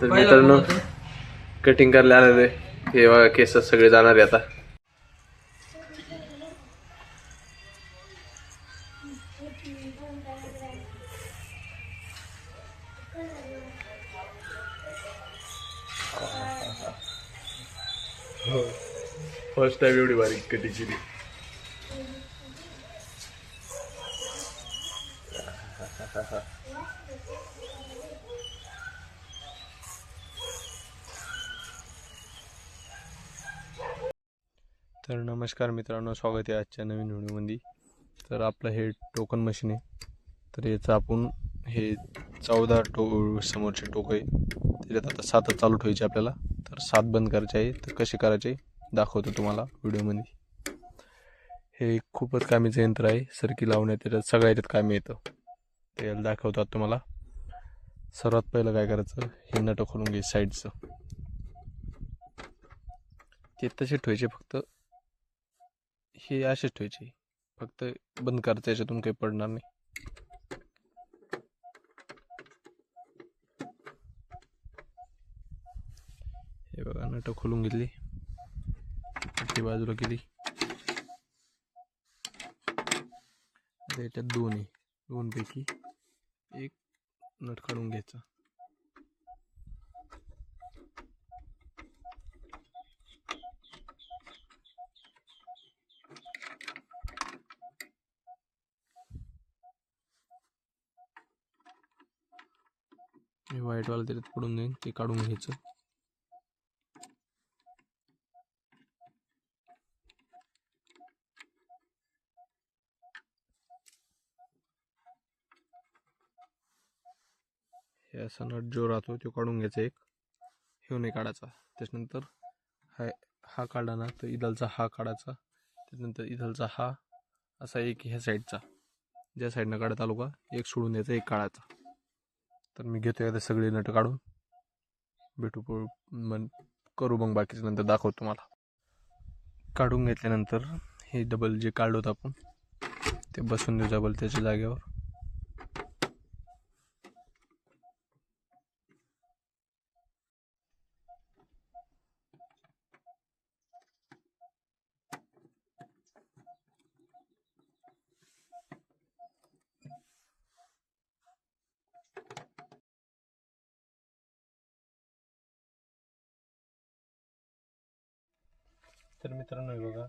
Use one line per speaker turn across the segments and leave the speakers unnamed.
तर मित्रांनो कटिंग करायला आलेले हे बघा केस सगळे जाणार आहे आता. फर्स्ट टाइम एवढी बारीक कटिंग केली. तर नमस्कार मित्रांनो, स्वागत आहे आजच्या नवीन व्हिडिओमध्ये. तर आपलं हे टोकन मशीन आहे. तर याचं आपण हे 14 समोरचे टोक आहे, त्याच्यात आता 7 चालू ठेवायचे आपल्याला. तर 7 बंद करायचे आहे. तर कसे करायचे दाखवतो तुम्हाला व्हिडिओमध्ये. हे खूपच कामीचं यंत्र आहे. सरकी लावण्यात त्याच्यात सगळ्या याच्यात कामी येतं. ते याला दाखवतात तुम्हाला. सर्वात पहिलं काय करायचं, हे नट खोलून घ्यायचं साईडचं. ते तसे ठेवायचे, फक्त हे असेच ठेवायचे, फक्त बंद करायचं, याच्यातून काही पडणार नाही. हे बघा, नट खोलून घेतली, ती बाजूला केली. याच्यात दोन पैकी एक नट काढून घ्यायचा. हे व्हाईट वाला त्याच्यात पडून जाईल, ते काढून घ्यायचं. हे असा नट जो राहतो तो काढून घ्यायचा एक, हे नाही काढायचा. त्याच्यानंतर हा काढला ना, तर इथलचा हा काढायचा. त्याच्यानंतर इथलचा हा असा एक, ह्या साईडचा ज्या साईडनं काढत आलो का, एक सोडून द्यायचा, एक काढायचा. तर मी घेतोय आता सगळे नट काढून. भेटू करू मग बाकीचं नंतर दाखवतो तुम्हाला. काढून घेतल्यानंतर हे डबल जे काढलं होतं आपण, ते बसून देऊ डबल त्याच्या जागेवर. तर मित्रांनो, हे बघा,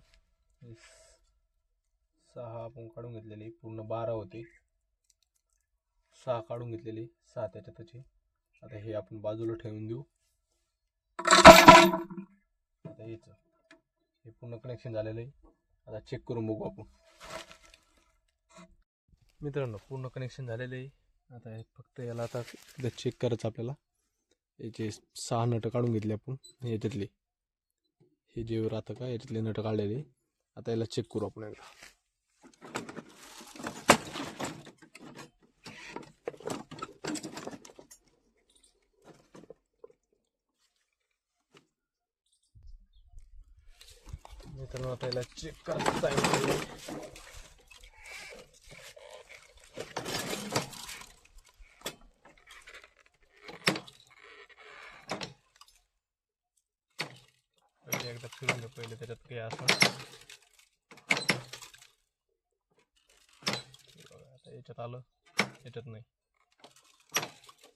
6 आपण काढून घेतलेली, पूर्ण 12 होते. 6 काढून घेतलेली, 6 त्याच्यातच. आता हे आपण बाजूला ठेवून देऊ. आता हे पूर्ण कनेक्शन झालेलं आहे. आता चेक करून बघू आपण. मित्रांनो, पूर्ण कनेक्शन झालेलं आहे. आता फक्त याला आता चेक करायचं आपल्याला. याचे 6 नट काढून घेतले आपण, याच्यातले हे जे राहतं का, याच्यातले नट काढलेले. आता याला चेक करू आपण एकदा. मित्रांनो, आता याला चेक करायचं आहे. एकदा फिरून घ्या पहिले, त्याच्यात काही असं. आता याच्यात आलं, याच्यात नाही,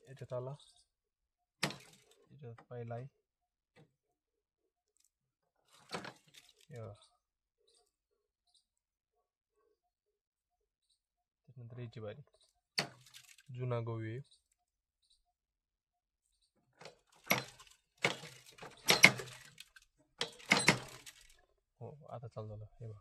याच्यात आला, याच्यात पहिला आहे. त्याच्यानंतर याची बारी, जुना गोवी आहे. हो, आता चालू झालं. हे बघा,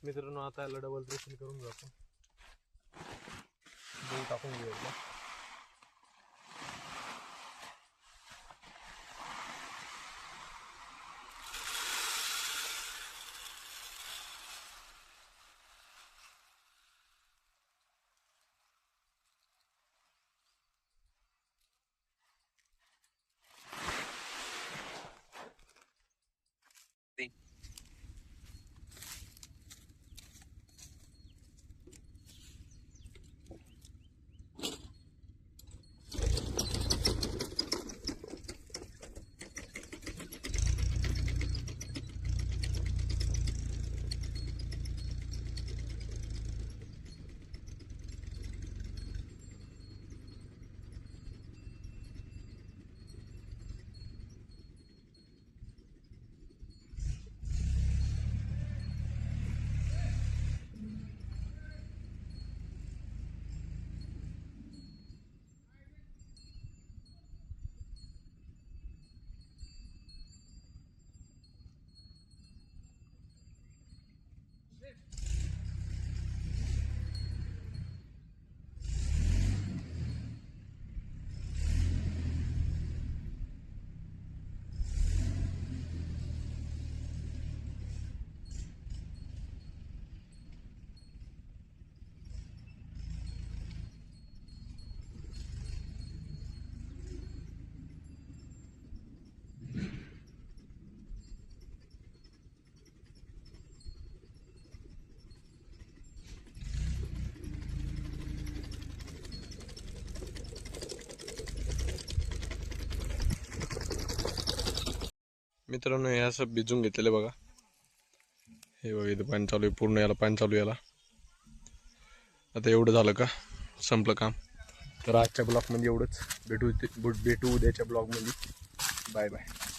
मित्रांनो. आता याला डबल प्रेसिंग करून घेऊ आपण. बोल टाकून घेऊया.
सकते हैं।
मित्रांनो हे असं भिजून घेतलेलं बघा. हे बघा इथं पाणी चालू आहे, पूर्ण याला पाणी चालू आहे याला. आता एवढं झालं का संपलं काम. तर आजच्या ब्लॉगमध्ये एवढंच. भेटू उद्याच्या ब्लॉगमध्ये. Bye bye.